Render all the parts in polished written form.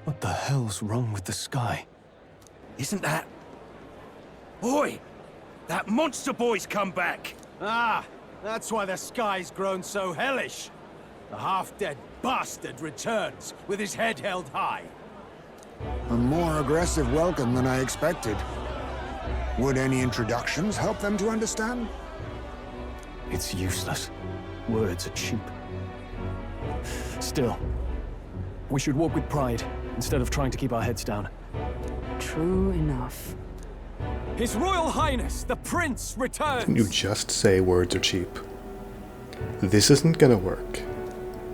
What the hell's wrong with the sky? Isn't that... Oi! That monster boy's come back! Ah, that's why the sky's grown so hellish. The half-dead bastard returns with his head held high. A more aggressive welcome than I expected. Would any introductions help them to understand? It's useless. Words are cheap. Still, we should walk with pride, instead of trying to keep our heads down. True enough. His Royal Highness, the Prince, returns! You just say words are cheap. This isn't gonna work.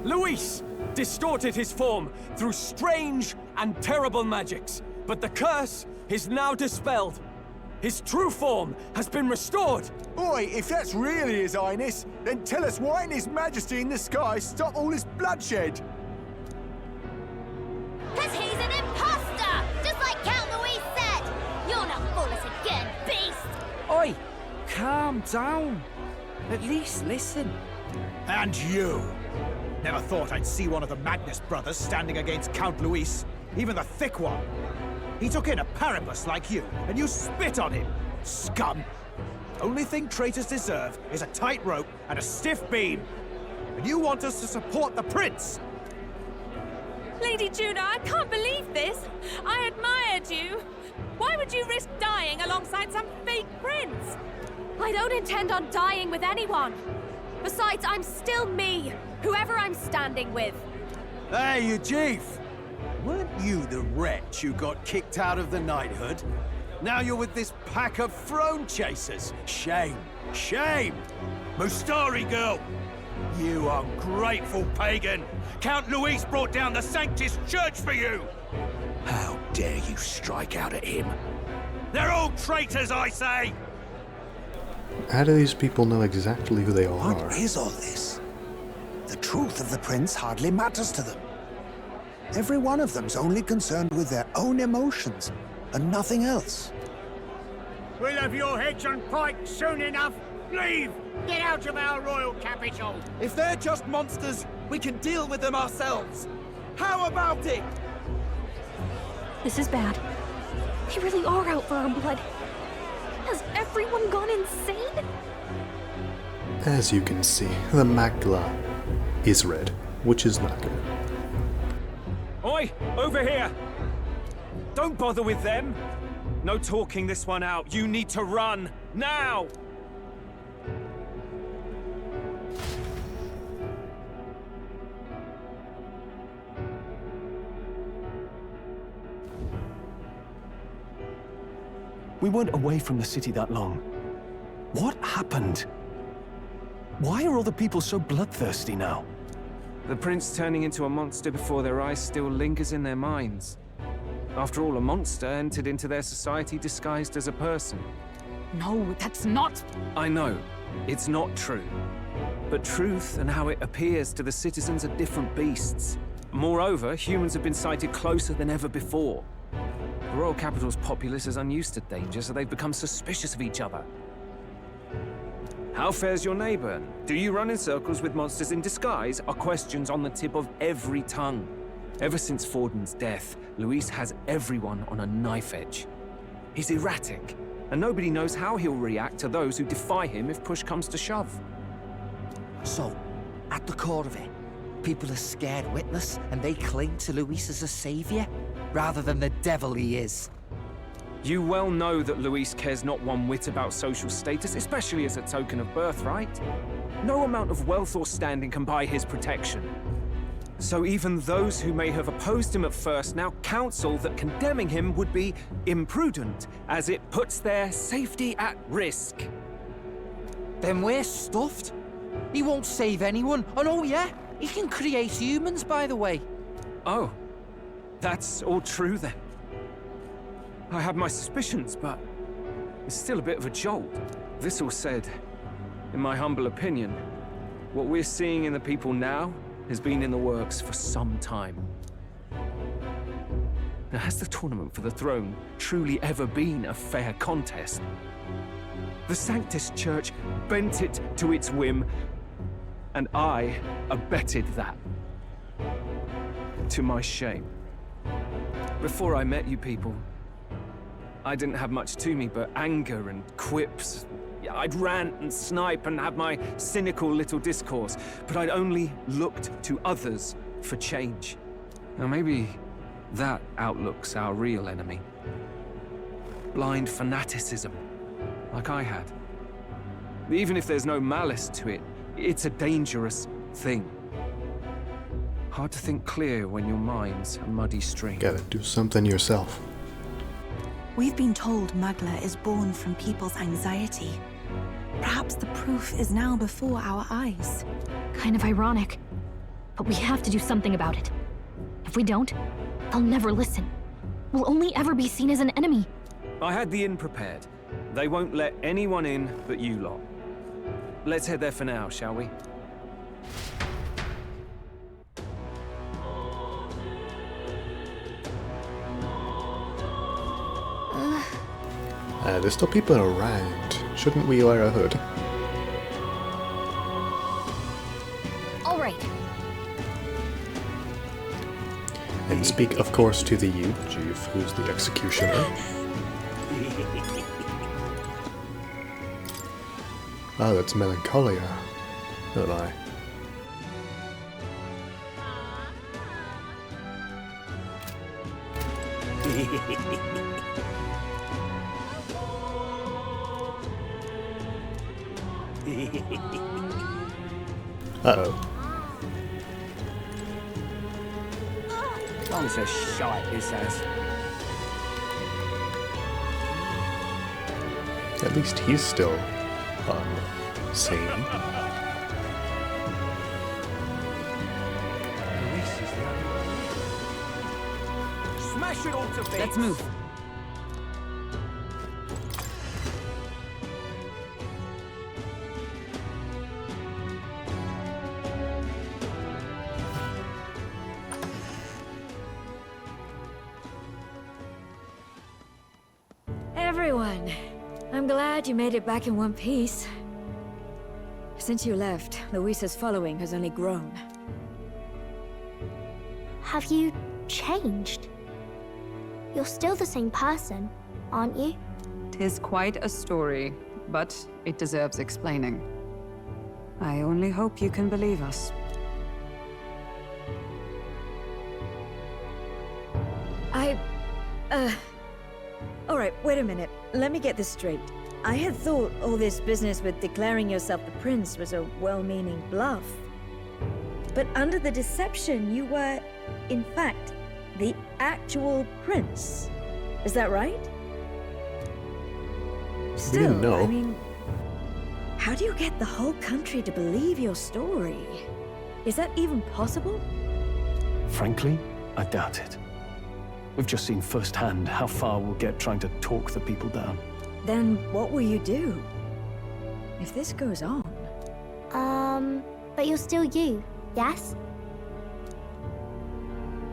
Luis distorted his form through strange and terrible magics, but the curse is now dispelled. His true form has been restored! Oi, if that's really His Highness, then tell us why ain't His Majesty in the sky stop all this bloodshed? Cause he's an imposter! Just like Count Louis said! You'll not fool us again, beast! Oi! Calm down. At least listen. And you! Never thought I'd see one of the Magnus brothers standing against Count Luis, even the thick one. He took in a Paribus like you, and you spit on him, scum! Only thing traitors deserve is a tight rope and a stiff beam. And you want us to support the prince? Lady Juno, I can't believe this! I admired you! Why would you risk dying alongside some fake prince? I don't intend on dying with anyone. Besides, I'm still me, whoever I'm standing with. Hey, you chief! Weren't you the wretch who got kicked out of the knighthood? Now you're with this pack of throne chasers. Shame. Shame! Mustari girl! You ungrateful pagan! Count Luis brought down the Sanctus Church for you! How dare you strike out at him? They're all traitors, I say! How do these people know exactly who they are? What is all this? The truth of the prince hardly matters to them. Every one of them's only concerned with their own emotions, and nothing else. We'll have your heads on pike soon enough. Leave! Get out of our royal capital! If they're just monsters, we can deal with them ourselves. How about it? This is bad. They really are out for our blood. Has everyone gone insane? As you can see, the Magla is red, which is not good. Oi, over here! Don't bother with them! No talking this one out. You need to run, now! We weren't away from the city that long. What happened? Why are all the people so bloodthirsty now? The prince turning into a monster before their eyes still lingers in their minds. After all, a monster entered into their society disguised as a person. No, that's not... I know, it's not true. But truth and how it appears to the citizens are different beasts. Moreover, humans have been sighted closer than ever before. The royal capital's populace is unused to danger, so they've become suspicious of each other. How fares your neighbor? Do you run in circles with monsters in disguise? Are questions on the tip of every tongue. Ever since Forden's death, Luis has everyone on a knife edge. He's erratic, and nobody knows how he'll react to those who defy him if push comes to shove. So, at the core of it, people are scared witless and they cling to Luis as a savior, rather than the devil he is. You well know that Luis cares not one whit about social status, especially as a token of birthright. No amount of wealth or standing can buy his protection. So even those who may have opposed him at first now counsel that condemning him would be imprudent, as it puts their safety at risk. Then we're stuffed. He won't save anyone, and oh yeah, he can create humans, by the way. Oh, that's all true then. I had my suspicions, but it's still a bit of a jolt. This all said, in my humble opinion, what we're seeing in the people now has been in the works for some time. Now, has the tournament for the throne truly ever been a fair contest? The Sanctus Church bent it to its whim, and I abetted that. To my shame. Before I met you people, I didn't have much to me but anger and quips. Yeah, I'd rant and snipe and have my cynical little discourse, but I'd only looked to others for change. Now maybe that outlook's our real enemy. Blind fanaticism, like I had. Even if there's no malice to it, it's a dangerous thing. Hard to think clear when your mind's a muddy stream. Gotta do something yourself. We've been told Magla is born from people's anxiety. Perhaps the proof is now before our eyes. Kind of ironic. But we have to do something about it. If we don't, they'll never listen. We'll only ever be seen as an enemy. I had the inn prepared. They won't let anyone in but you lot. Let's head there for now, shall we? There's still people around. Shouldn't we wear a hood? All right. And speak, of course, to the youth, who's the executioner. Oh, that's Melancholia. Don't I? Uh-oh. Bunch of shite, he says. At least he's still sane. Smash it all to bits. Let's move. Everyone, I'm glad you made it back in one piece. Since you left, Luisa's following has only grown. Have you changed? You're still the same person, aren't you? 'Tis quite a story, but it deserves explaining. I only hope you can believe us. Alright, wait a minute. Let me get this straight. I had thought all this business with declaring yourself the prince was a well-meaning bluff. But under the deception, you were, in fact, the actual prince. Is that right? Still, didn't know. I mean, how do you get the whole country to believe your story? Is that even possible? Frankly, I doubt it. We've just seen firsthand how far we'll get trying to talk the people down. Then what will you do? If this goes on... But you're still you, yes?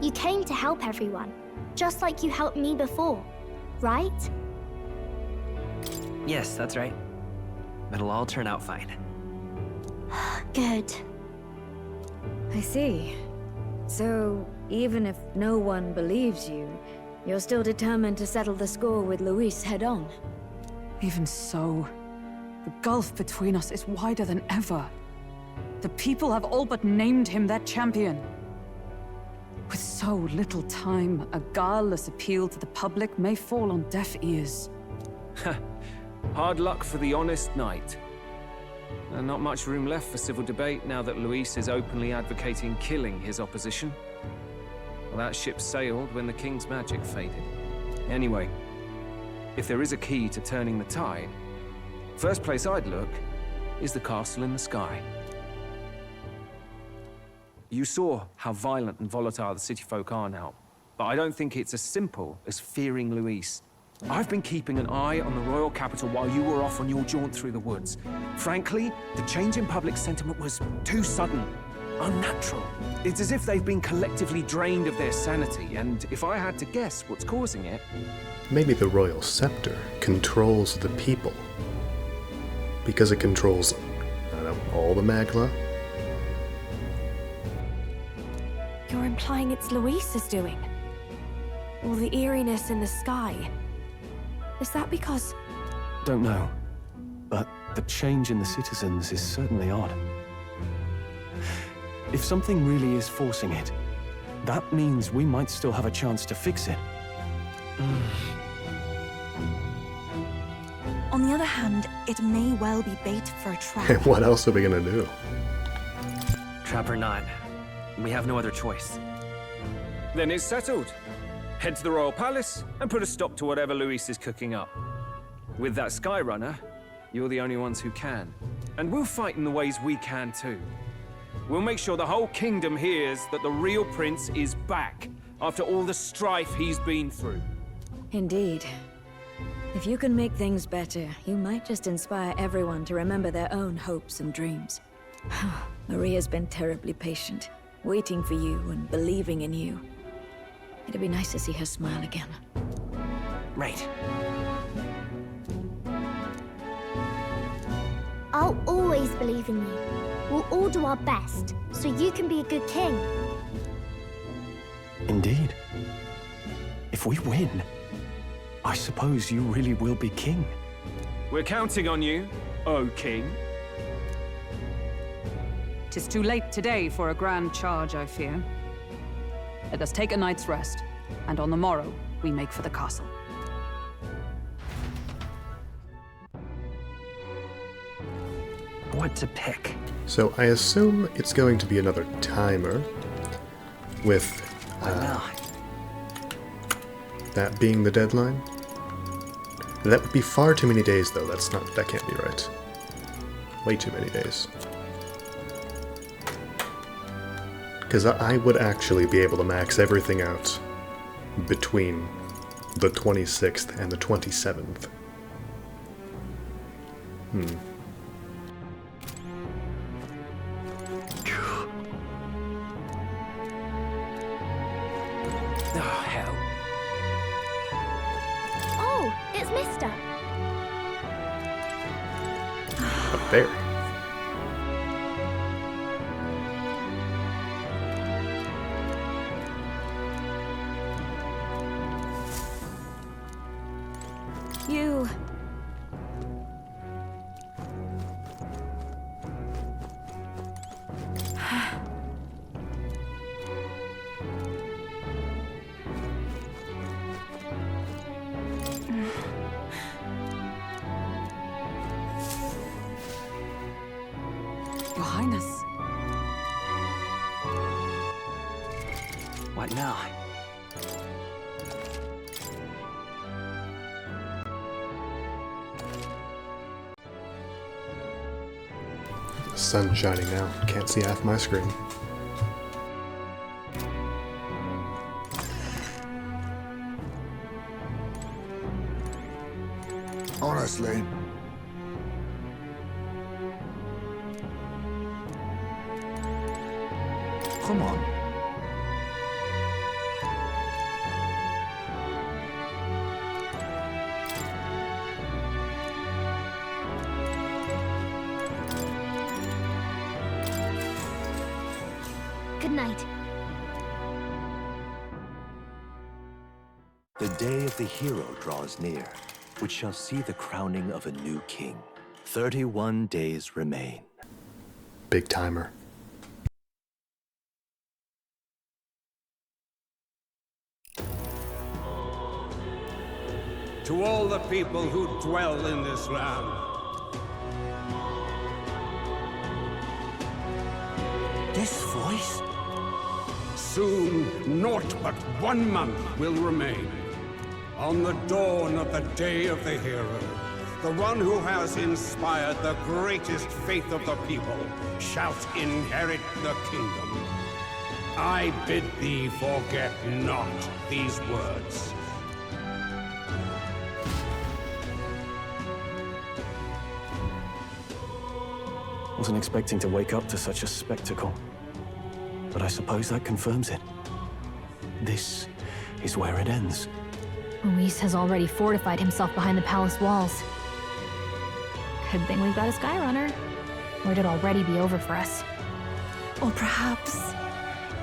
You came to help everyone, just like you helped me before, right? Yes, that's right. It'll all turn out fine. Good. I see. So, even if no one believes you, you're still determined to settle the score with Luis head-on? Even so, the gulf between us is wider than ever. The people have all but named him their champion. With so little time, a guileless appeal to the public may fall on deaf ears. Hard luck for the honest knight. And not much room left for civil debate now that Luis is openly advocating killing his opposition. Well, that ship sailed when the king's magic faded. Anyway, if there is a key to turning the tide, first place I'd look is the castle in the sky. You saw how violent and volatile the city folk are now, but I don't think it's as simple as fearing Luis. I've been keeping an eye on the royal capital while you were off on your jaunt through the woods. Frankly, the change in public sentiment was too sudden, unnatural. It's as if they've been collectively drained of their sanity, and if I had to guess what's causing it... Maybe the royal scepter controls the people. Because it controls, I don't know, all the Magla? You're implying it's Luis's doing. Or the eeriness in the sky. Is that because... Don't know. But the change in the citizens is certainly odd. If something really is forcing it, that means we might still have a chance to fix it. On the other hand, it may well be bait for a trap. What else are we gonna do? Trap or not, we have no other choice. Then it's settled. Head to the Royal Palace and put a stop to whatever Luis is cooking up. With that Skyrunner, you're the only ones who can. And we'll fight in the ways we can too. We'll make sure the whole kingdom hears that the real prince is back after all the strife he's been through. Indeed. If you can make things better, you might just inspire everyone to remember their own hopes and dreams. Maria's been terribly patient, waiting for you and believing in you. It'd be nice to see her smile again. Right. I'll always believe in you. We'll all do our best, so you can be a good king. Indeed. If we win, I suppose you really will be king. We're counting on you, O King. 'Tis too late today for a grand charge, I fear. Let us take a night's rest, and on the morrow, we make for the castle. What to pick? So I assume it's going to be another timer, with that being the deadline. That would be far too many days, though. That can't be right. Way too many days. Because I would actually be able to max everything out between the 26th and the 27th. Oh, hell. Oh, it's Mister. Up there. You... Your Highness. What now? The sun's shining now. Can't see half my screen. Honestly. Come on. Good night. The day of the hero draws near, which shall see the crowning of a new king. 31 days remain. Big timer. To all the people who dwell in this land, This voice? soon naught but 1 month will remain. On the dawn of the day of the hero, the one who has inspired the greatest faith of the people shall inherit the kingdom. I bid thee forget not these words. Wasn't expecting to wake up to such a spectacle. But I suppose that confirms it. This is where it ends. Luis has already fortified himself behind the palace walls. Good thing we've got a Skyrunner. Or it'd already be over for us. Or perhaps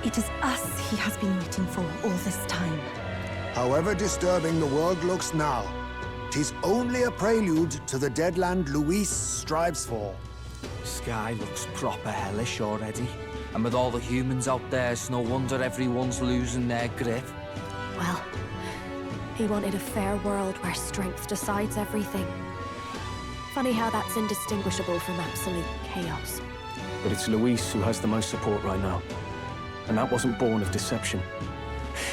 it is us he has been waiting for all this time. However disturbing the world looks now, 'tis only a prelude to the deadland Luis strives for. Sky looks proper hellish already. And with all the humans out there, it's no wonder everyone's losing their grip. Well, he wanted a fair world where strength decides everything. Funny how that's indistinguishable from absolute chaos. But it's Luis who has the most support right now. And that wasn't born of deception.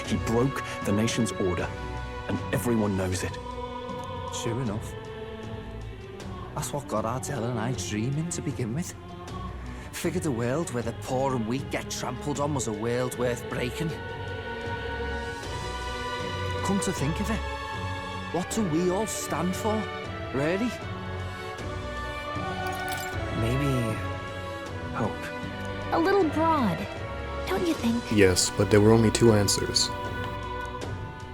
He broke the nation's order, and everyone knows it. True enough. That's what got Ardell and I dreaming to begin with. Figured a world where the poor and weak get trampled on was a world worth breaking. Come to think of it, what do we all stand for, really? Maybe hope. A little broad, don't you think? Yes, but there were only two answers.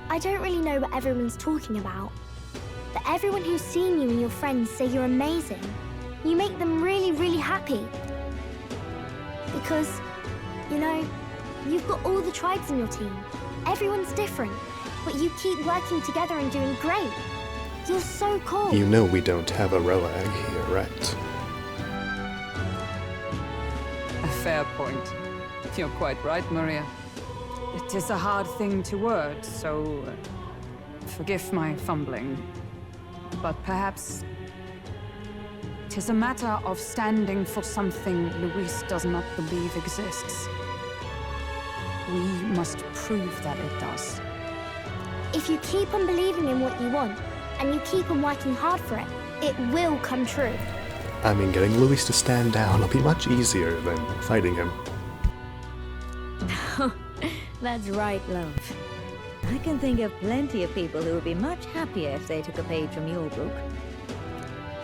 I don't really know what everyone's talking about, but everyone who's seen you and your friends say you're amazing. You make them really, really happy. Because, you know, you've got all the tribes in your team. Everyone's different, but you keep working together and doing great. You're so cool. You know we don't have a Relag here, right? A fair point. You're quite right, Maria. It is a hard thing to word, so forgive my fumbling. But perhaps it is a matter of standing for something Luis does not believe exists. We must prove that it does. If you keep on believing in what you want, and you keep on working hard for it, it will come true. I mean, getting Luis to stand down will be much easier than fighting him. That's right, love. I can think of plenty of people who would be much happier if they took a page from your book.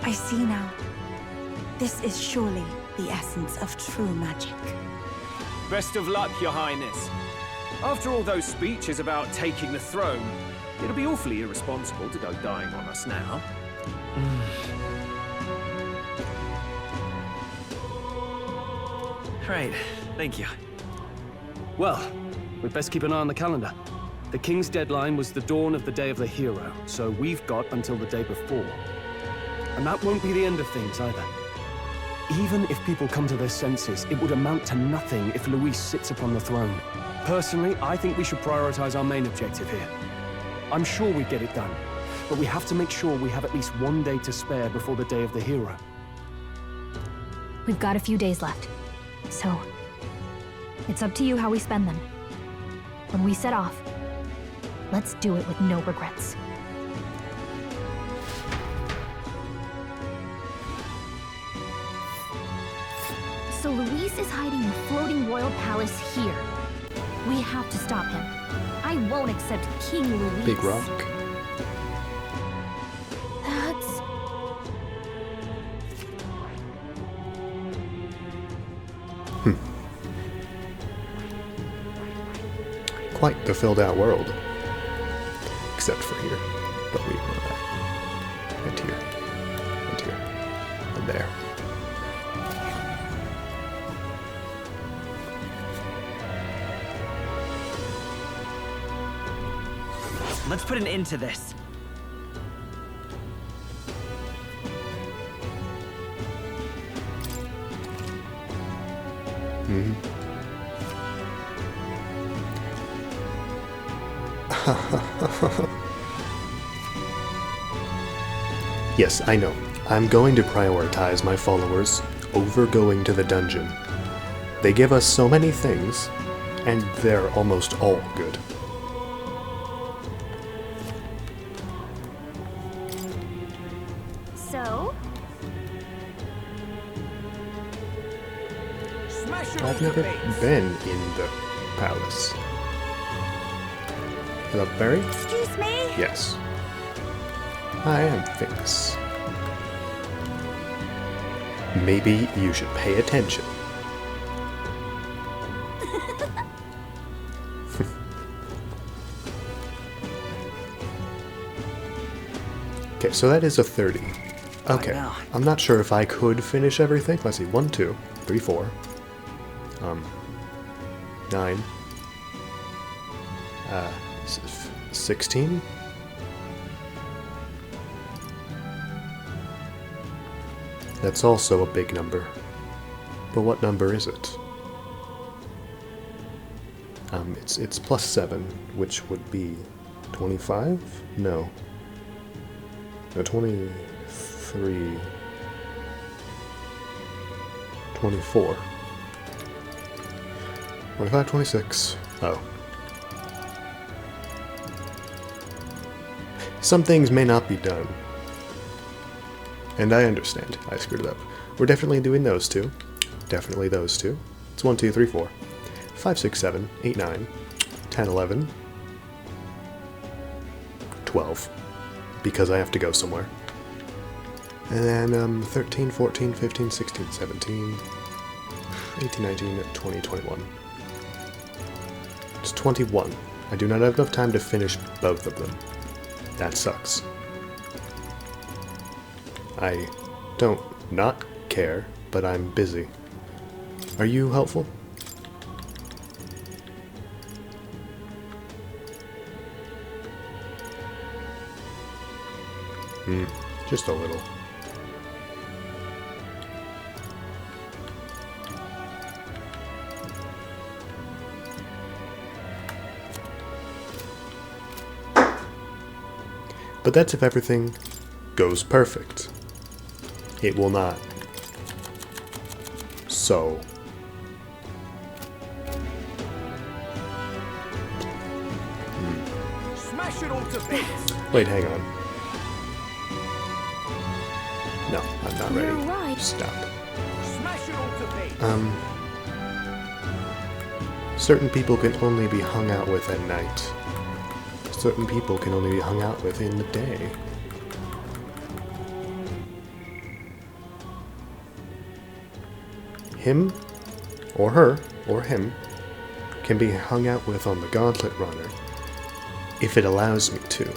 I see now. This is surely the essence of true magic. Best of luck, Your Highness. After all those speeches about taking the throne, it'll be awfully irresponsible to go dying on us now. Right, thank you. Well, we'd best keep an eye on the calendar. The King's deadline was the dawn of the Day of the Hero, so we've got until the day before. And that won't be the end of things either. Even if people come to their senses, it would amount to nothing if Luis sits upon the throne. Personally, I think we should prioritize our main objective here. I'm sure we get it done, but we have to make sure we have at least one day to spare before the Day of the Hero. We've got a few days left, so it's up to you how we spend them. When we set off, let's do it with no regrets. So Luis is hiding in the floating royal palace here. We have to stop him. I won't accept King Luis. Big rock. That's... Quite the filled out world. Except for here. But we ignore that. And here. And here. And there. Let's put an end to this. Yes, I know. I'm going to prioritize my followers over going to the dungeon. They give us so many things, and they're almost all good. So? I've never been in the palace. Hello, Barry? Excuse me? Yes. I am famous. Maybe you should pay attention. Okay, so that is a 30. Okay, I'm not sure if I could finish everything. Let's see, 1, 2, 3, 4. 9. 16? That's also a big number. But what number is it? It's plus 7, which would be 25? No. No, 23. 24. 25, 26. Oh. Some things may not be done. And I understand. I screwed it up. We're definitely doing those two. Definitely those two. It's 1, 2, 3, 4. 5, 6, 7, 8, 9, 10, 11, 12. Because I have to go somewhere. And then 13, 14, 15, 16, 17, 18, 19, 20, 21. It's 21. I do not have enough time to finish both of them. That sucks. I don't not care, but I'm busy. Are you helpful? Just a little. But that's if everything goes perfect. It will not. So. Smash it all to bits. Wait, hang on. No, I'm not ready. You're right. Stop. Smash it all to bits. Certain people can only be hung out with at night. Certain people can only be hung out with in the day. Him, or her, or him, can be hung out with on the Gauntlet Runner, if it allows me to.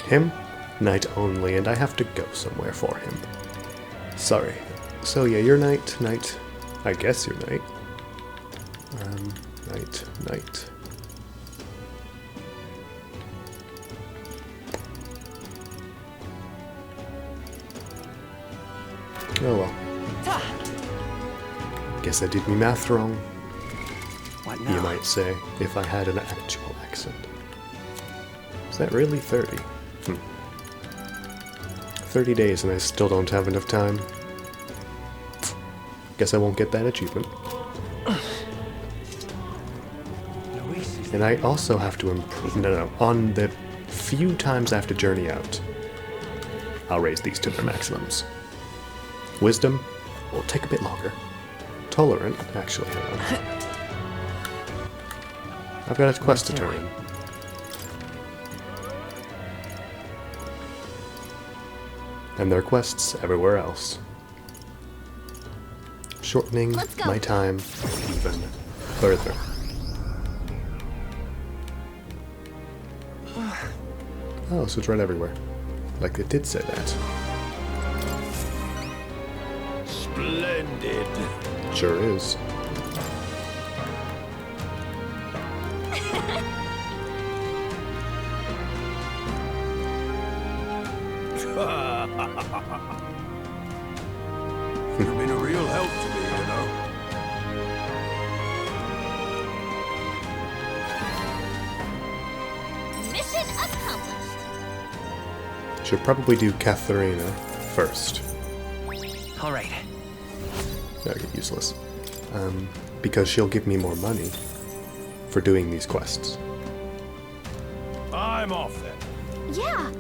Him, night only, and I have to go somewhere for him. Sorry. So yeah, your night, I guess your night. Night. Oh well. Guess I did me math wrong. What now? You might say, if I had an actual accent. Is that really 30? 30 days and I still don't have enough time. Guess I won't get that achievement. And I also have to improve. No, on the few times I have to journey out, I'll raise these to their maximums. Wisdom will take a bit longer. Tolerant, actually, hang on. I've got a quest to turn in. And there are quests everywhere else. Shortening my time even further. Oh, so it's right everywhere. Like it did say that. Splendid. Sure is. You've been a real help to me, you know. Mission accomplished. Should probably do Katharina first. All right. Okay, useless. Because she'll give me more money for doing these quests. I'm off then. Yeah.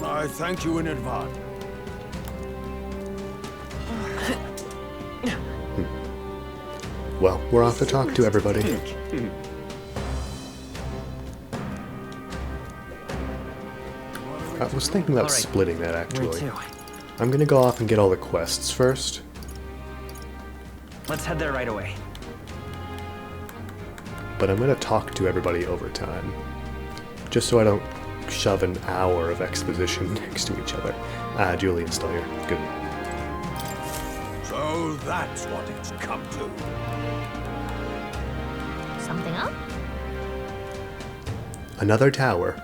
I thank you in advance. Well, we're off to talk to everybody. I was thinking about splitting that, actually. I'm gonna go off and get all the quests first. Let's head there right away. But I'm gonna talk to everybody over time. Just so I don't shove an hour of exposition next to each other. Julian's still here. Good. So that's what it's come to. Something up? Another tower.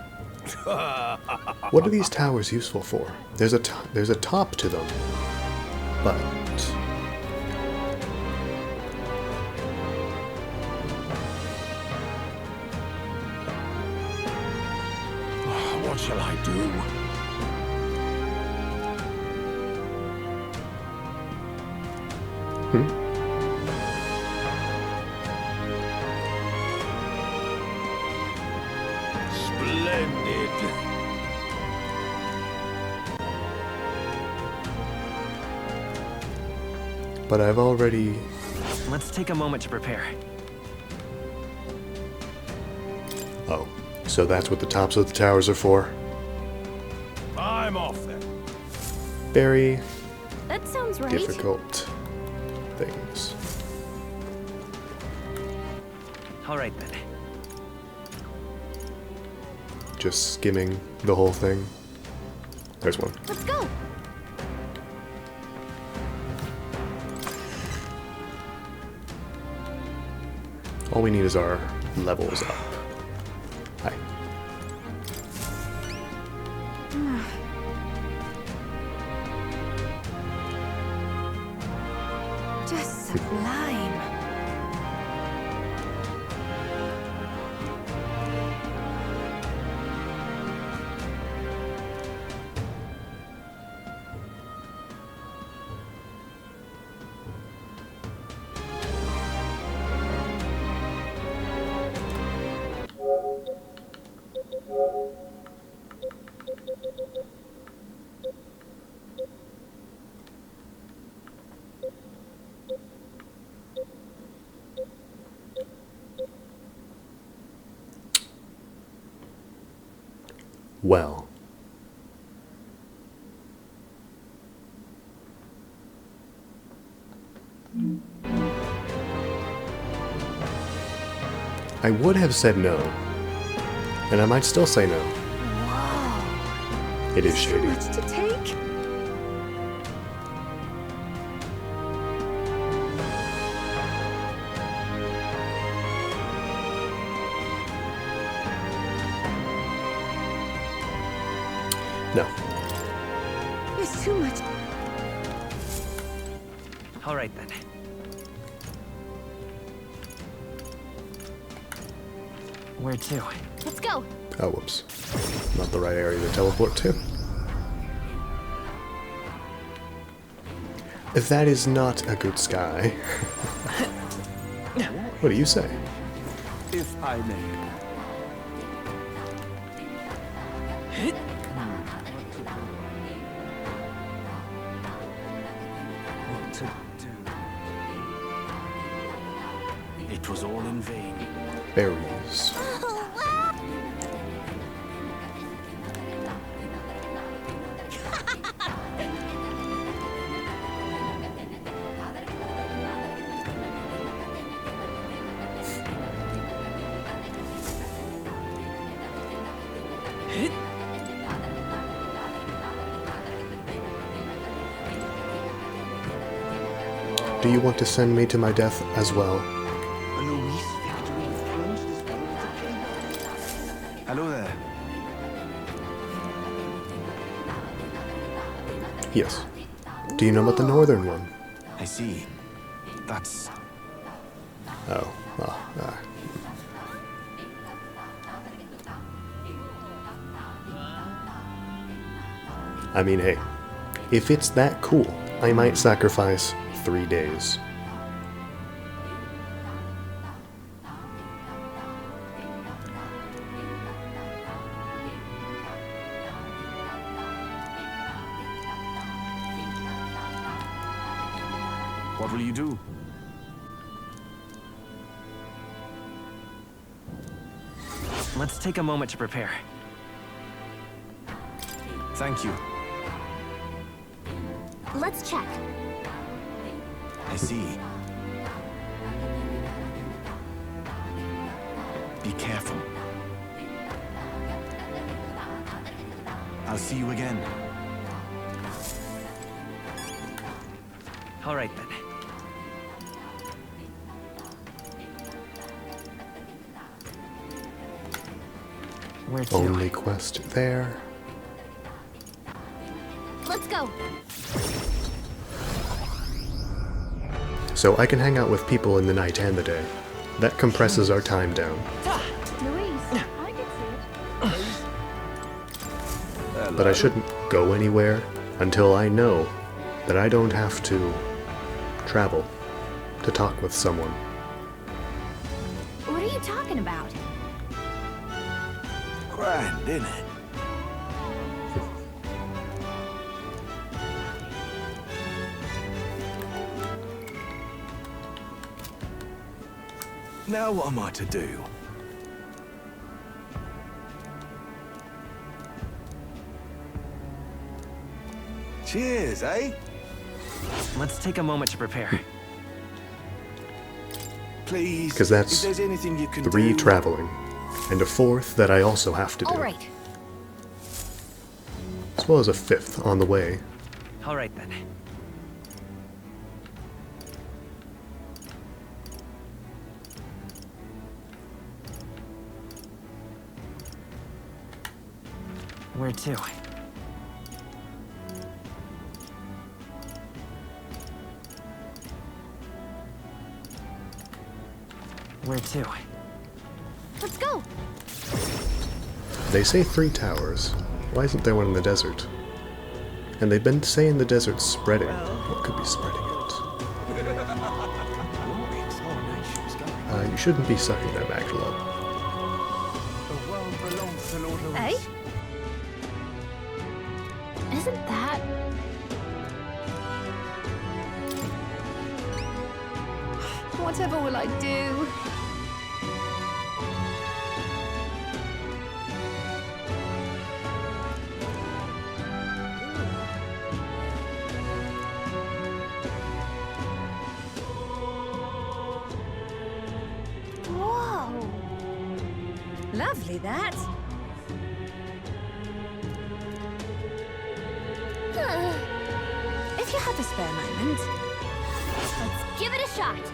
What are these towers useful for? There's a top to them, but What shall I do? Splendid. but I've already. Let's take a moment to prepare. Oh, so that's what the tops of the towers are for. I'm off then. Very That sounds right. difficult things. All right then. Just skimming the whole thing. There's one. Let's go. All we need is our levels up. Hi. Just sublime. Well. I would have said no. And I might still say no. Whoa. It is shady. So much to take. No. It's too much. All right then. Where to? Let's go. Oh, whoops. Not the right area to teleport to. If that is not a good sky. What do you say? If I may. What to do? It was all in vain. Berries. Do you want to send me to my death as well? Hello there. Yes. Do you know about the northern one? I see. That's... Oh. I mean, hey. If it's that cool, I might sacrifice 3 days. What will you do? Let's take a moment to prepare. Thank you. Let's check. I see. Be careful. I'll see you again. All right then. Where to? Only quest there. Let's go. So I can hang out with people in the night and the day. That compresses our time down. Louise, I can see it. But I shouldn't go anywhere until I know that I don't have to travel to talk with someone. What are you talking about? Grand, isn't it? Now what am I to do? Cheers, eh? Let's take a moment to prepare. Please, Because that's if there's anything you can 3 do... traveling, and a 4th that I also have to do. All right. As well as a 5th on the way. All right then. Where to? Where to? Let's go. They say 3 towers. Why isn't there one in the desert? And they've been saying the desert's spreading. What could be spreading it? You shouldn't be sucking that Magdalene. Hey? Isn't that... Whatever will I do? Whoa! Lovely, that. If you have a spare moment. Let's give it a shot.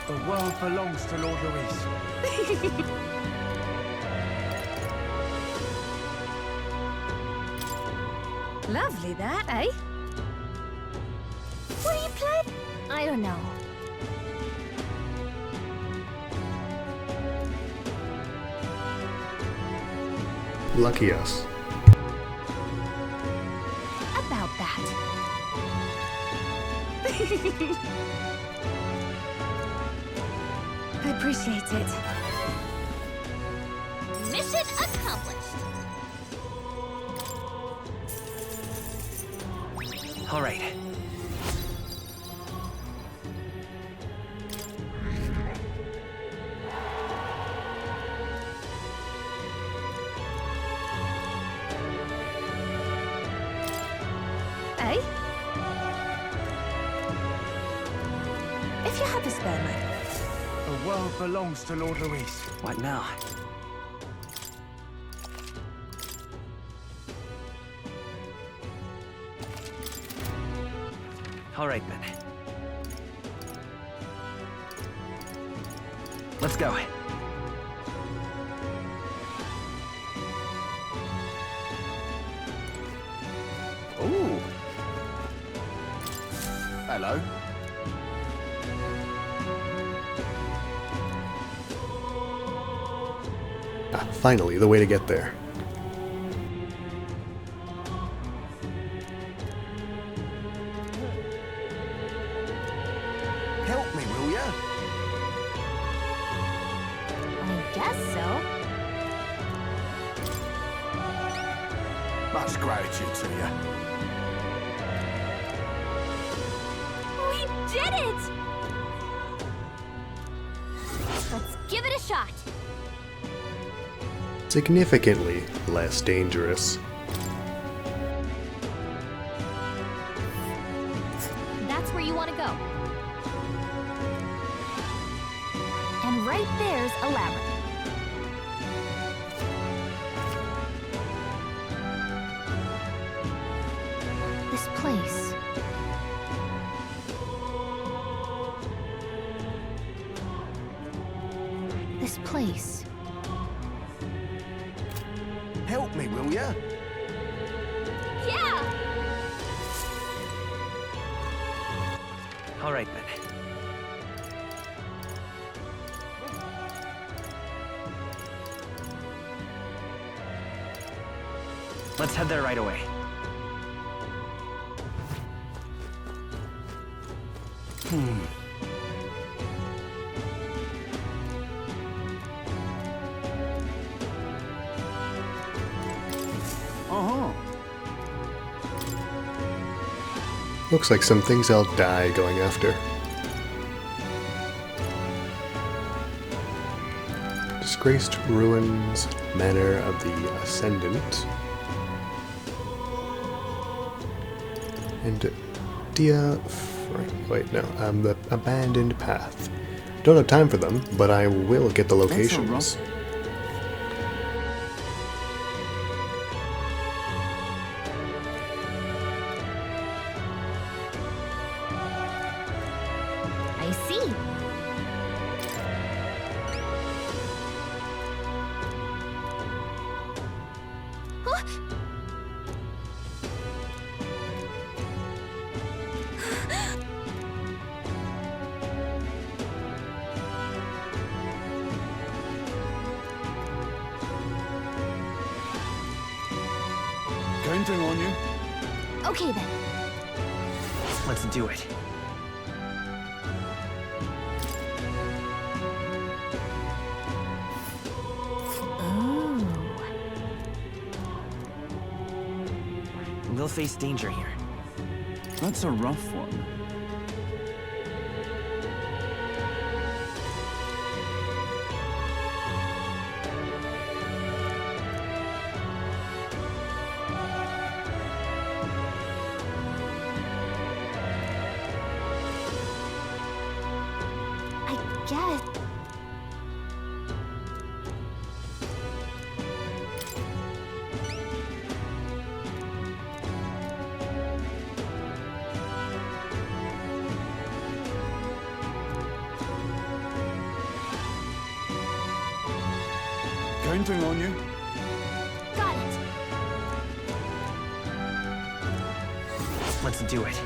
The world belongs to Lord Louis. Lovely, that. Hey? What are you playing? I don't know. Lucky us. About that. I appreciate it. Mission accomplished. All right. Eh? If you have a spare moment. The world belongs to Lord Louis. What now? All right then. Let's go. Ooh. Hello. Ah, finally, the way to get there. Help me, will ya? I guess so. Much gratitude to you. We did it! Let's give it a shot. Significantly less dangerous. That's where you want to go. And right there's a labyrinth. This place. This place. Help me, will ya? Yeah! All right, then. Let's head there right away. Looks like some things I'll die going after. Disgraced ruins, manor of the Ascendant. And wait, no, the abandoned path. Don't have time for them, but I will get the locations. I see. Counting on you. Okay then. Let's do it. Oh. We'll face danger here. That's a rough one. I guess. Counting on you. Got it. Let's do it.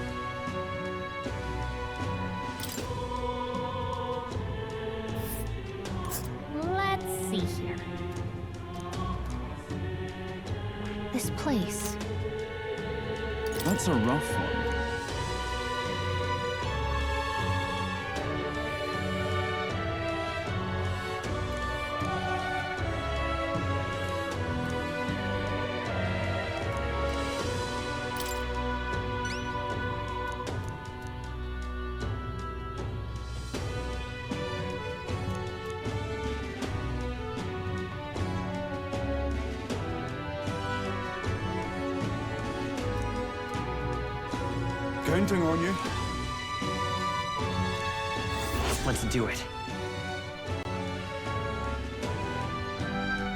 Let's see here. This place. That's a rough one. Counting on you. Let's do it.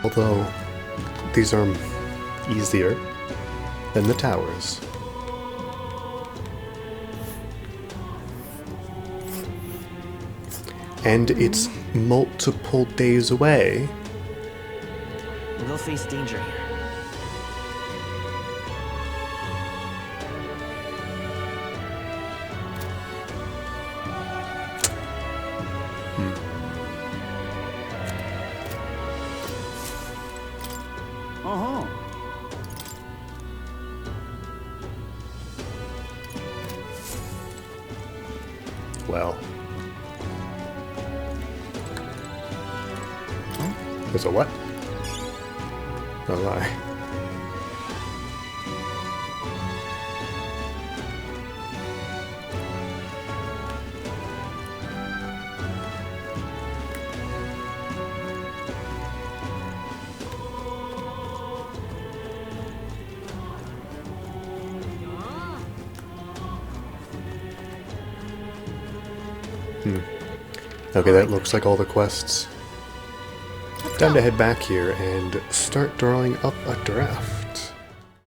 Although, these are easier than the towers. And it's multiple days away. We'll face danger here. Uh-huh. Well. There's a what? Oh my. Okay, that looks like all the quests. Time to head back here and start drawing up a draft.